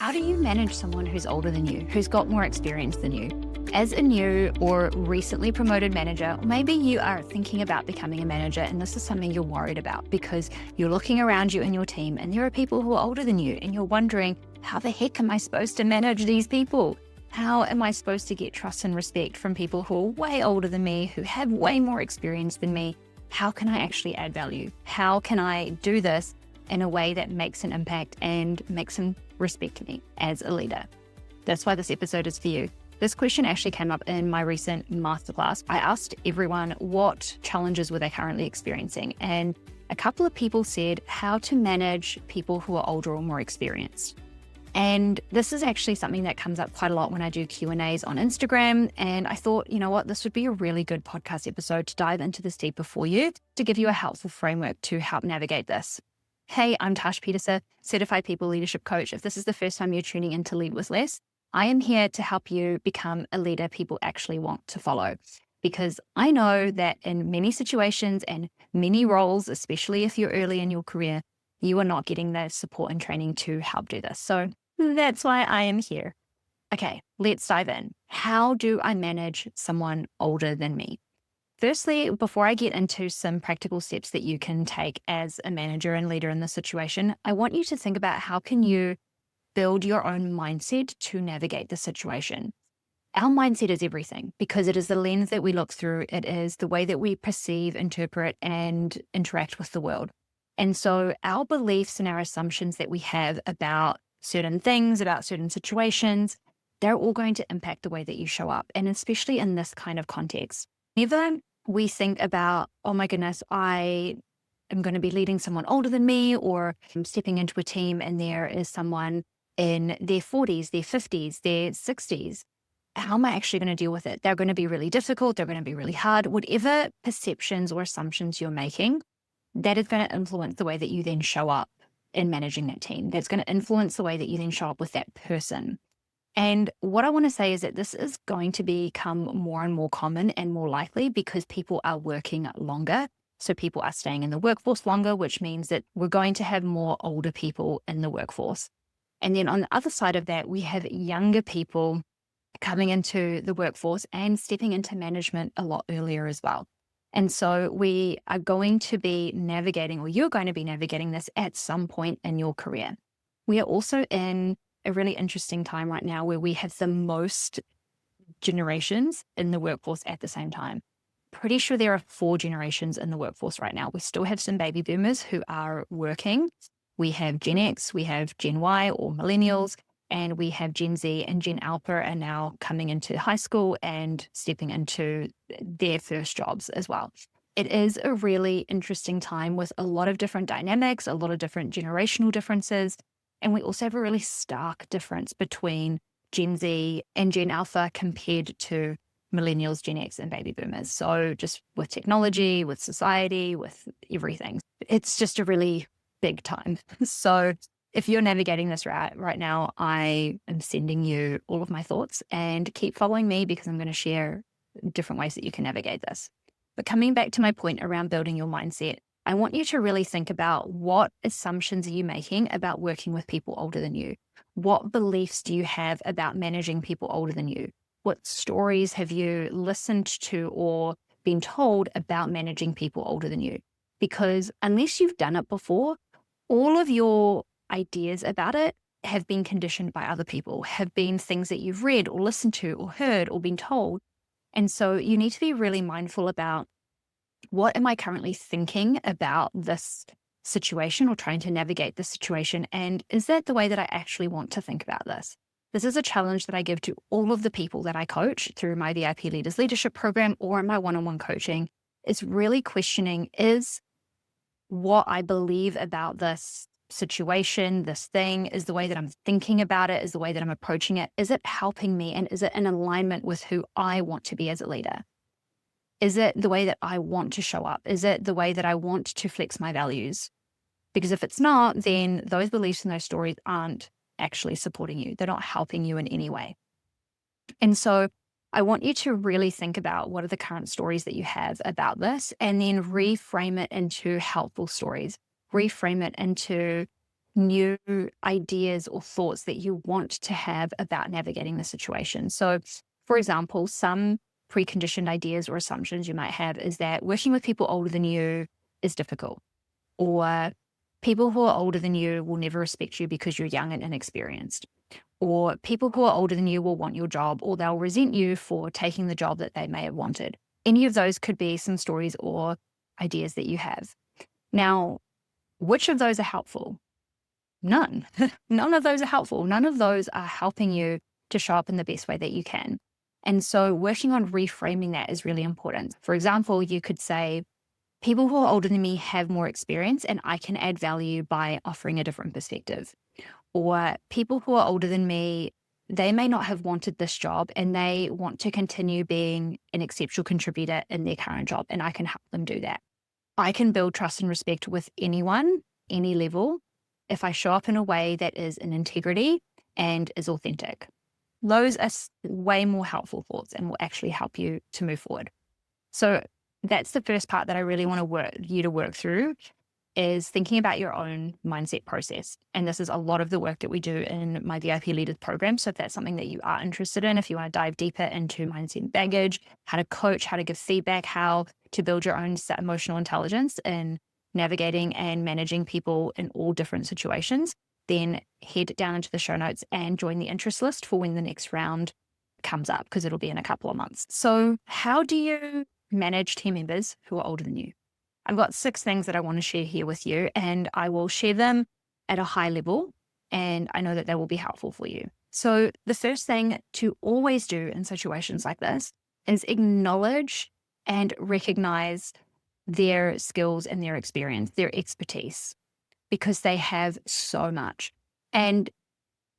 How do you manage someone who's older than you, who's got more experience than you? As a new or recently promoted manager, or maybe you are thinking about becoming a manager and this is something you're worried about because you're looking around you and your team and there are people who are older than you and you're wondering, how the heck am I supposed to manage these people? How am I supposed to get trust and respect from people who are way older than me, who have way more experience than me? How can I actually add value? How can I do this in a way that makes an impact and makes them respect me as a leader? That's why this episode is for you. This question actually came up in my recent masterclass. I asked everyone what challenges were they currently experiencing, and a couple of people said how to manage people who are older or more experienced. And this is actually something that comes up quite a lot when I do Q&As on Instagram. And I thought, you know what, this would be a really good podcast episode to dive into this deeper for you, to give you a helpful framework to help navigate this. Hey, I'm Tash Peterson, Certified People Leadership Coach. If this is the first time you're tuning in to Lead With Less, I am here to help you become a leader people actually want to follow. Because I know that in many situations and many roles, especially if you're early in your career, you are not getting the support and training to help do this. So that's why I am here. Okay, let's dive in. How do I manage someone older than me? Firstly, before I get into some practical steps that you can take as a manager and leader in this situation, I want you to think about how can you build your own mindset to navigate the situation. Our mindset is everything because it is the lens that we look through. It is the way that we perceive, interpret, and interact with the world. And so our beliefs and our assumptions that we have about certain things, about certain situations, they're all going to impact the way that you show up. And especially in this kind of context. Whenever we think about, oh my goodness, I am going to be leading someone older than me, or I'm stepping into a team and there is someone in their 40s, their 50s, their 60s. How am I actually going to deal with it? They're going to be really difficult. They're going to be really hard. Whatever perceptions or assumptions you're making, that is going to influence the way that you then show up in managing that team. That's going to influence the way that you then show up with that person. And what I want to say is that this is going to become more and more common and more likely because people are working longer. So people are staying in the workforce longer, which means that we're going to have more older people in the workforce. And then on the other side of that, we have younger people coming into the workforce and stepping into management a lot earlier as well. And so we are going to be navigating, or you're going to be navigating this at some point in your career. We are also in a really interesting time right now where we have the most generations in the workforce at the same time. Pretty sure there are 4 generations in the workforce right now. We still have some baby boomers who are working. We have Gen X, we have Gen Y or millennials, and we have Gen Z and Gen Alpha are now coming into high school and stepping into their first jobs as well. It is a really interesting time with a lot of different dynamics, a lot of different generational differences. And we also have a really stark difference between Gen Z and Gen Alpha compared to millennials, Gen X, and baby boomers. So just with technology, with society, with everything, it's just a really big time. So if you're navigating this right now, I am sending you all of my thoughts and keep following me because I'm going to share different ways that you can navigate this. But coming back to my point around building your mindset, I want you to really think about what assumptions are you making about working with people older than you? What beliefs do you have about managing people older than you? What stories have you listened to or been told about managing people older than you? Because unless you've done it before, all of your ideas about it have been conditioned by other people, have been things that you've read or listened to or heard or been told. And so you need to be really mindful about, what am I currently thinking about this situation or trying to navigate this situation? And is that the way that I actually want to think about this? This is a challenge that I give to all of the people that I coach through my VIP Leaders Leadership Program or in my one-on-one coaching. Is really questioning, is what I believe about this situation, this thing, is the way that I'm thinking about it, is the way that I'm approaching it, is it helping me? And is it in alignment with who I want to be as a leader? Is it the way that I want to show up? Is it the way that I want to flex my values? Because if it's not, then those beliefs and those stories aren't actually supporting you. They're not helping you in any way. And so I want you to really think about what are the current stories that you have about this, and then reframe it into helpful stories. Reframe it into new ideas or thoughts that you want to have about navigating the situation. So, for example, some preconditioned ideas or assumptions you might have is that working with people older than you is difficult, or people who are older than you will never respect you because you're young and inexperienced, or people who are older than you will want your job, or they'll resent you for taking the job that they may have wanted. Any of those could be some stories or ideas that you have. Now, which of those are helpful? None. None of those are helpful. None of those are helping you to show up in the best way that you can. And so working on reframing that is really important. For example, you could say, people who are older than me have more experience and I can add value by offering a different perspective. Or people who are older than me, they may not have wanted this job and they want to continue being an exceptional contributor in their current job, and I can help them do that. I can build trust and respect with anyone, any level, if I show up in a way that is in integrity and is authentic. Those are way more helpful thoughts and will actually help you to move forward. So that's the first part that I really want to work through, is thinking about your own mindset process. And this is a lot of the work that we do in my VIP Leaders program. So if that's something that you are interested in, if you want to dive deeper into mindset baggage, how to coach, how to give feedback, how to build your own emotional intelligence in navigating and managing people in all different situations, then head down into the show notes and join the interest list for when the next round comes up, because it'll be in a couple of months. So how do you manage team members who are older than you? I've got 6 things that I want to share here with you, and I will share them at a high level, and I know that they will be helpful for you. So the first thing to always do in situations like this is acknowledge and recognize their skills and their experience, their expertise, because they have so much. And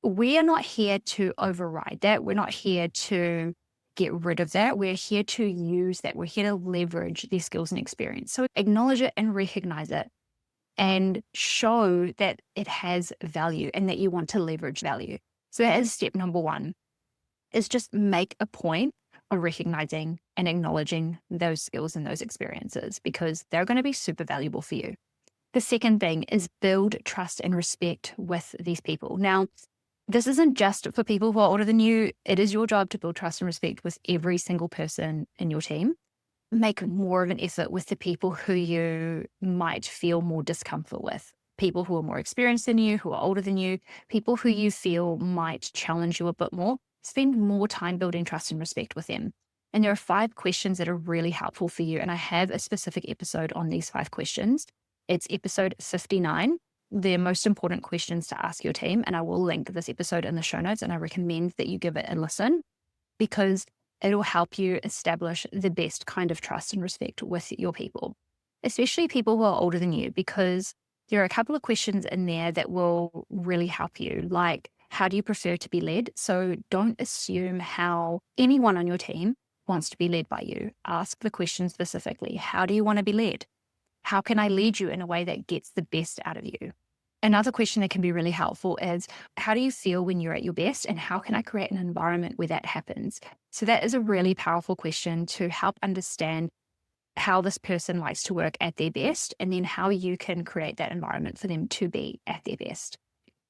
we are not here to override that. We're not here to get rid of that. We're here to use that. We're here to leverage their skills and experience. So acknowledge it and recognize it and show that it has value and that you want to leverage value. So that is step number 1, is just make a point of recognizing and acknowledging those skills and those experiences, because they're going to be super valuable for you. The second thing is build trust and respect with these people. Now, this isn't just for people who are older than you. It is your job to build trust and respect with every single person in your team. Make more of an effort with the people who you might feel more discomfort with. People who are more experienced than you, who are older than you, people who you feel might challenge you a bit more. Spend more time building trust and respect with them. And there are 5 questions that are really helpful for you. And I have a specific episode on these 5 questions. It's episode 59. The most important questions to ask your team. And I will link this episode in the show notes, and I recommend that you give it a listen, because it'll help you establish the best kind of trust and respect with your people, especially people who are older than you, because there are a couple of questions in there that will really help you. Like, how do you prefer to be led? So don't assume how anyone on your team wants to be led by you. Ask the question specifically. How do you want to be led? How can I lead you in a way that gets the best out of you? Another question that can be really helpful is, how do you feel when you're at your best, and how can I create an environment where that happens? So that is a really powerful question to help understand how this person likes to work at their best, and then how you can create that environment for them to be at their best.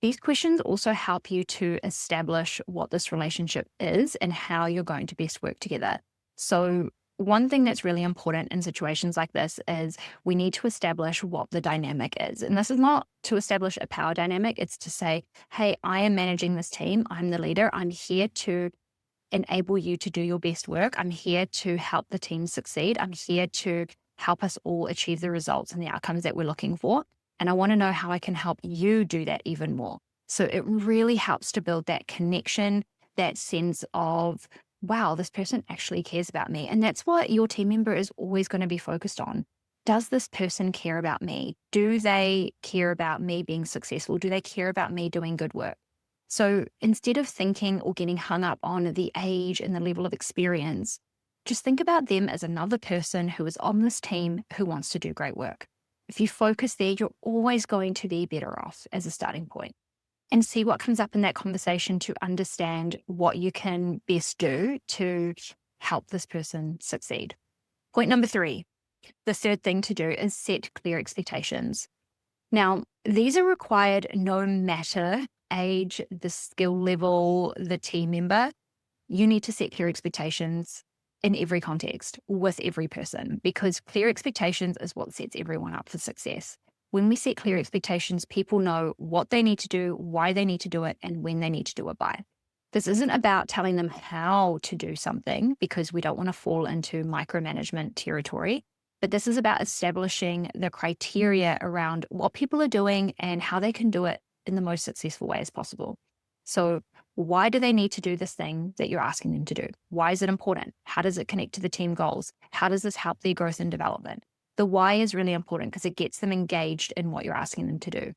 These questions also help you to establish what this relationship is and how you're going to best work together. So one thing that's really important in situations like this is we need to establish what the dynamic is. And this is not to establish a power dynamic. It's to say, hey, I am managing this team. I'm the leader. I'm here to enable you to do your best work. I'm here to help the team succeed. I'm here to help us all achieve the results and the outcomes that we're looking for. And I want to know how I can help you do that even more. So it really helps to build that connection, that sense of, wow, this person actually cares about me. And that's what your team member is always going to be focused on. Does this person care about me? Do they care about me being successful? Do they care about me doing good work? So instead of thinking or getting hung up on the age and the level of experience, just think about them as another person who is on this team who wants to do great work. If you focus there, you're always going to be better off as a starting point. And see what comes up in that conversation to understand what you can best do to help this person succeed. Point number 3, the third thing to do is set clear expectations. Now, these are required no matter age, the skill level, the team member. You need to set clear expectations in every context with every person, because clear expectations is what sets everyone up for success. When we set clear expectations, people know what they need to do, why they need to do it, and when they need to do it by. This isn't about telling them how to do something, because we don't want to fall into micromanagement territory, but this is about establishing the criteria around what people are doing and how they can do it in the most successful way as possible. So why do they need to do this thing that you're asking them to do? Why is it important? How does it connect to the team goals? How does this help their growth and development? The why is really important because it gets them engaged in what you're asking them to do.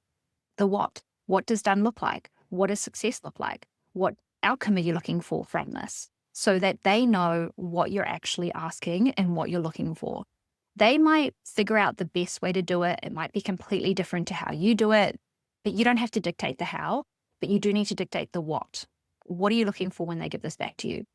The what does done look like? What does success look like? What outcome are you looking for from this? So that they know what you're actually asking and what you're looking for. They might figure out the best way to do it. It might be completely different to how you do it, but you don't have to dictate the how, but you do need to dictate the what. What are you looking for when they give this back to you?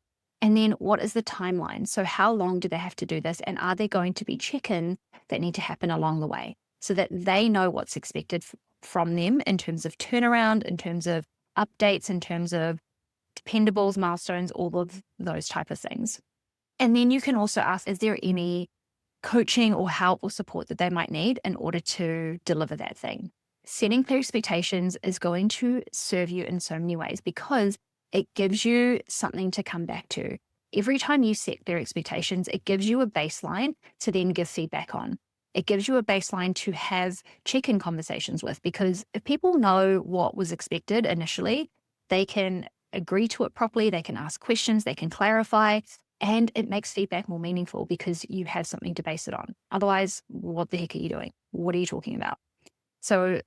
And then what is the timeline? So how long do they have to do this? And are there going to be check-ins that need to happen along the way so that they know what's expected from them in terms of turnaround, in terms of updates, in terms of dependables, milestones, all of those type of things. And then you can also ask, is there any coaching or help or support that they might need in order to deliver that thing? Setting clear expectations is going to serve you in so many ways because it gives you something to come back to. Every time you set clear expectations, it gives you a baseline to then give feedback on. It gives you a baseline to have check-in conversations with, because if people know what was expected initially, they can agree to it properly, they can ask questions, they can clarify, and it makes feedback more meaningful because you have something to base it on. Otherwise, what the heck are you doing? What are you talking about? So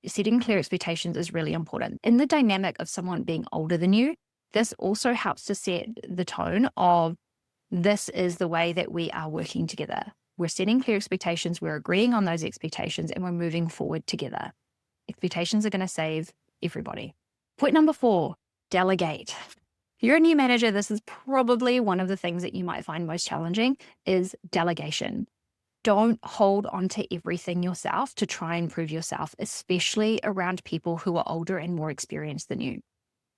setting clear expectations is really important. In the dynamic of someone being older than you, this also helps to set the tone of this is the way that we are working together. We're setting clear expectations, we're agreeing on those expectations, and we're moving forward together. Expectations are going to save everybody. Point number 4, delegate. If you're a new manager, this is probably one of the things that you might find most challenging is delegation. Don't hold on to everything yourself to try and prove yourself, especially around people who are older and more experienced than you.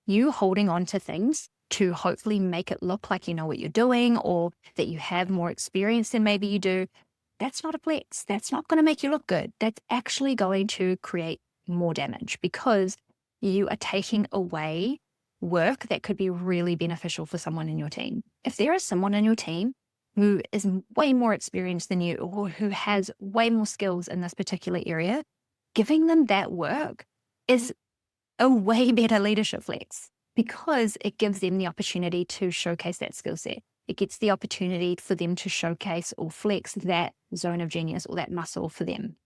You holding on to things to hopefully make it look like you know what you're doing or that you have more experience than maybe you do, that's not a flex. That's not going to make you look good. That's actually going to create more damage because you are taking away work that could be really beneficial for someone in your team. If there is someone in your team who is way more experienced than you or who has way more skills in this particular area, giving them that work is a way better leadership flex because it gives them the opportunity to showcase that skill set. It gets the opportunity for them to showcase or flex that zone of genius or that muscle for them.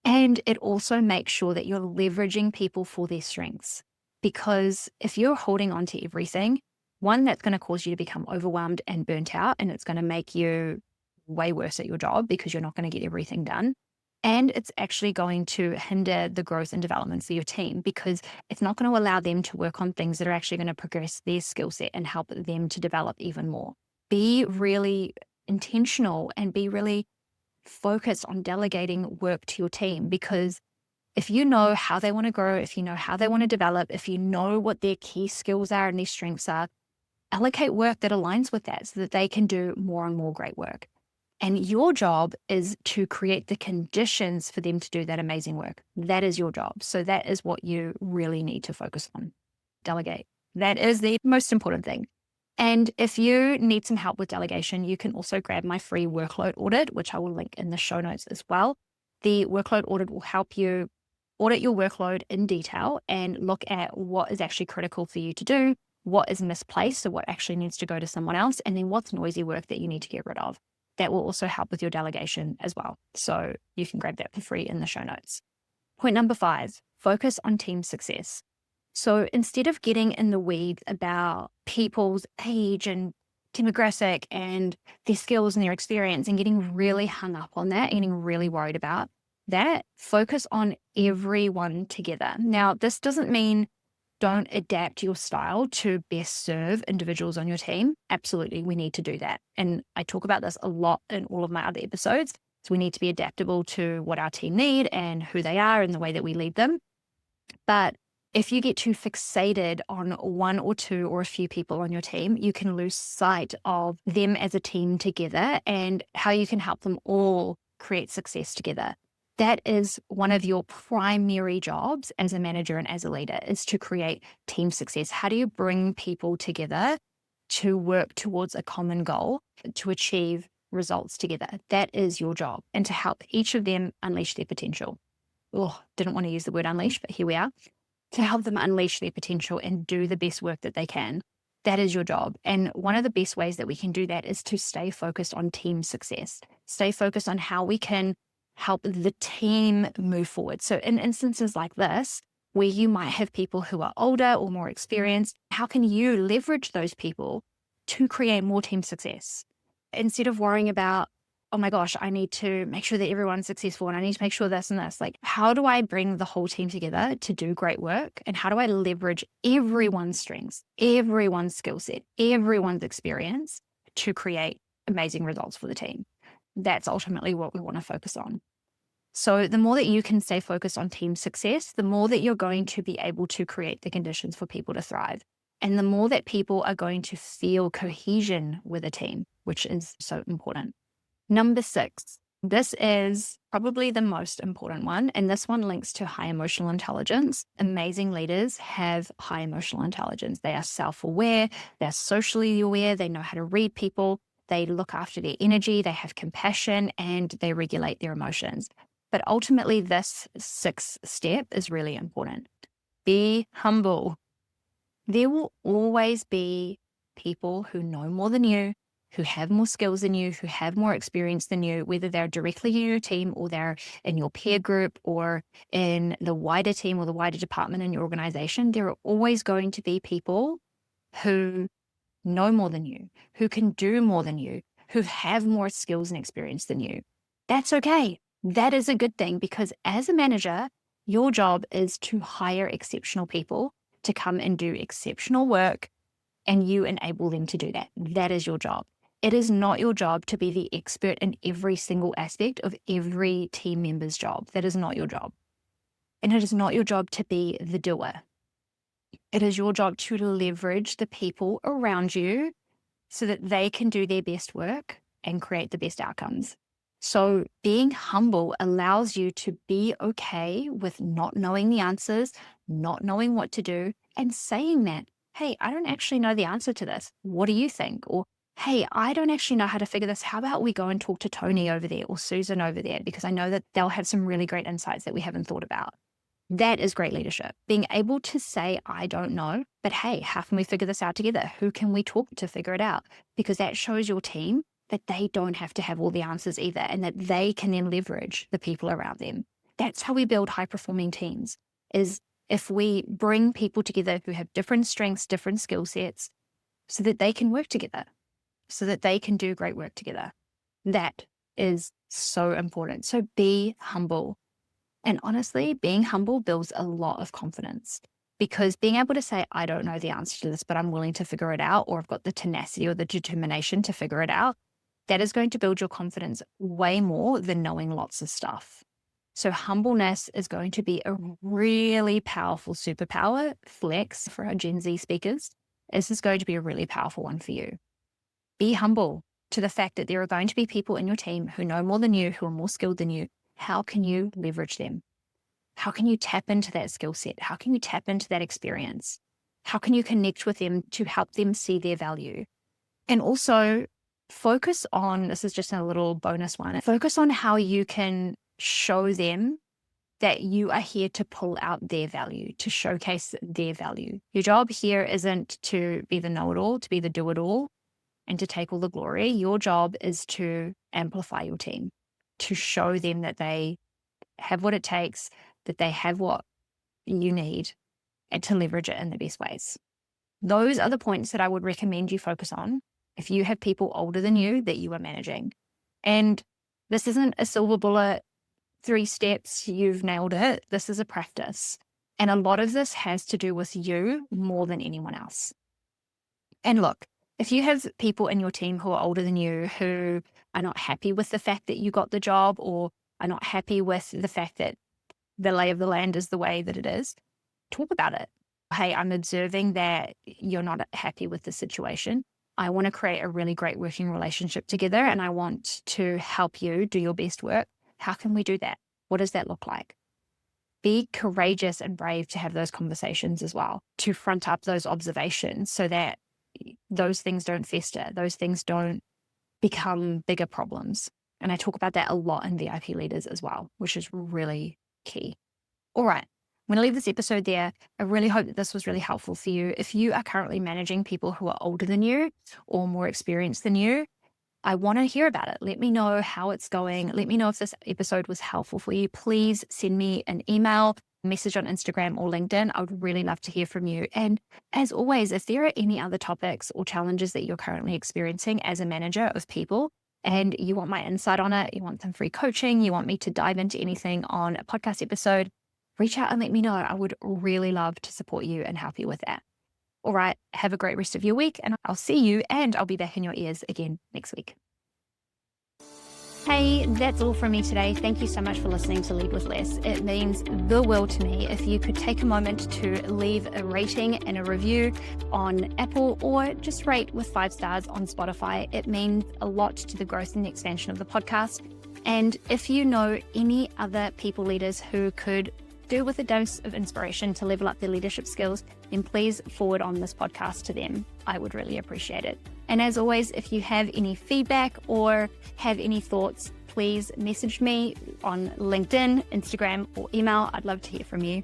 And it also makes sure that you're leveraging people for their strengths. Because if you're holding on to everything, one, that's going to cause you to become overwhelmed and burnt out, and it's going to make you way worse at your job because you're not going to get everything done. And it's actually going to hinder the growth and development for your team because it's not going to allow them to work on things that are actually going to progress their skill set and help them to develop even more. Be really intentional and be really focused on delegating work to your team, because if you know how they want to grow, if you know how they want to develop, if you know what their key skills are and their strengths are, allocate work that aligns with that so that they can do more and more great work. And your job is to create the conditions for them to do that amazing work. That is your job. So that is what you really need to focus on. Delegate. That is the most important thing. And if you need some help with delegation, you can also grab my free workload audit, which I will link in the show notes as well. The workload audit will help you audit your workload in detail and look at what is actually critical for you to do, what is misplaced, so what actually needs to go to someone else, and then what's noisy work that you need to get rid of. That will also help with your delegation as well. So you can grab that for free in the show notes. Point number 5, focus on team success. So instead of getting in the weeds about people's age and demographic and their skills and their experience and getting really hung up on that and getting really worried about that, focus on everyone together. Now, this doesn't mean don't adapt your style to best serve individuals on your team. Absolutely, we need to do that. And I talk about this a lot in all of my other episodes. So we need to be adaptable to what our team need and who they are and the way that we lead them. But if you get too fixated on one or two or a few people on your team, you can lose sight of them as a team together and how you can help them all create success together. That is one of your primary jobs as a manager and as a leader, is to create team success. How do you bring people together to work towards a common goal, to achieve results together? That is your job, and to help each of them unleash their potential. Oh, didn't want to use the word unleash, but here we are. To help them unleash their potential and do the best work that they can. That is your job. And one of the best ways that we can do that is to stay focused on team success. Stay focused on how we can help the team move forward. So in instances like this, where you might have people who are older or more experienced, how can you leverage those people to create more team success? Instead of worrying about, oh my gosh, I need to make sure that everyone's successful and I need to make sure this and this. Like, how do I bring the whole team together to do great work? And how do I leverage everyone's strengths, everyone's skill set, everyone's experience to create amazing results for the team? That's ultimately what we want to focus on. So the more that you can stay focused on team success, the more that you're going to be able to create the conditions for people to thrive. And the more that people are going to feel cohesion with a team, which is so important. Number 6, this is probably the most important one, and this one links to high emotional intelligence. Amazing leaders have high emotional intelligence. They are self-aware, they're socially aware, they know how to read people, they look after their energy, they have compassion, and they regulate their emotions. But ultimately, this 6th step is really important. Be humble. There will always be people who know more than you, who have more skills than you, who have more experience than you, whether they're directly in your team or they're in your peer group or in the wider team or the wider department in your organization. There are always going to be people who know more than you, who can do more than you, who have more skills and experience than you. That's okay. That is a good thing, because as a manager, your job is to hire exceptional people to come and do exceptional work, and you enable them to do that. That is your job. It is not your job to be the expert in every single aspect of every team member's job. That is not your job. And it is not your job to be the doer. It is your job to leverage the people around you so that they can do their best work and create the best outcomes. So being humble allows you to be okay with not knowing the answers, not knowing what to do, and saying that, hey, I don't actually know the answer to this. What do you think? Or, hey, I don't actually know how to figure this. How about we go and talk to Tony over there or Susan over there? Because I know that they'll have some really great insights that we haven't thought about. That is great leadership. Being able to say, I don't know, but hey, how can we figure this out together? Who can we talk to figure it out? Because that shows your team that they don't have to have all the answers either, and that they can then leverage the people around them. That's how we build high-performing teams, is if we bring people together who have different strengths, different skill sets, so that they can work together, so that they can do great work together. That is so important. So be humble. And honestly, being humble builds a lot of confidence, because being able to say, I don't know the answer to this, but I'm willing to figure it out, or I've got the tenacity or the determination to figure it out, that is going to build your confidence way more than knowing lots of stuff. So humbleness is going to be a really powerful superpower flex for our Gen Z speakers. This is going to be a really powerful one for you. Be humble to the fact that there are going to be people in your team who know more than you, who are more skilled than you. How can you leverage them? How can you tap into that skill set? How can you tap into that experience? How can you connect with them to help them see their value? And also focus on, this is just a little bonus one, focus on how you can show them that you are here to pull out their value, to showcase their value. Your job here isn't to be the know-it-all, to be the do-it-all, and to take all the glory. Your job is to amplify your team, to show them that they have what it takes, that they have what you need, and to leverage it in the best ways. Those are the points that I would recommend you focus on if you have people older than you that you are managing. And this isn't a silver bullet, 3 steps, you've nailed it. This is a practice. And a lot of this has to do with you more than anyone else. And look, If you have people in your team who are older than you who are not happy with the fact that you got the job, or are not happy with the fact that the lay of the land is the way that it is, talk about it. Hey, I'm observing that you're not happy with the situation. I want to create a really great working relationship together, and I want to help you do your best work. How can we do that? What does that look like? Be courageous and brave to have those conversations as well, to front up those observations so that those things don't fester, those things don't become bigger problems. And I talk about that a lot in VIP Leaders as well, which is really key. All right, I'm going to leave this episode there. I really hope that this was really helpful for you. If you are currently managing people who are older than you or more experienced than you, I want to hear about it. Let me know how it's going. Let me know if this episode was helpful for you. Please send me an email, message on Instagram or LinkedIn. I would really love to hear from you. And as always, if there are any other topics or challenges that you're currently experiencing as a manager of people, and you want my insight on it, you want some free coaching, you want me to dive into anything on a podcast episode, reach out and let me know. I would really love to support you and help you with that. All right, have a great rest of your week, and I'll see you, and I'll be back in your ears again next week. Hey, that's all from me today. Thank you so much for listening to Lead With Less. It means the world to me if you could take a moment to leave a rating and a review on Apple, or just rate with 5 stars on Spotify. It means a lot to the growth and expansion of the podcast. And if you know any other people leaders who could do with a dose of inspiration to level up their leadership skills, then please forward on this podcast to them. I would really appreciate it. And as always, if you have any feedback or have any thoughts, please message me on LinkedIn, Instagram, or email. I'd love to hear from you.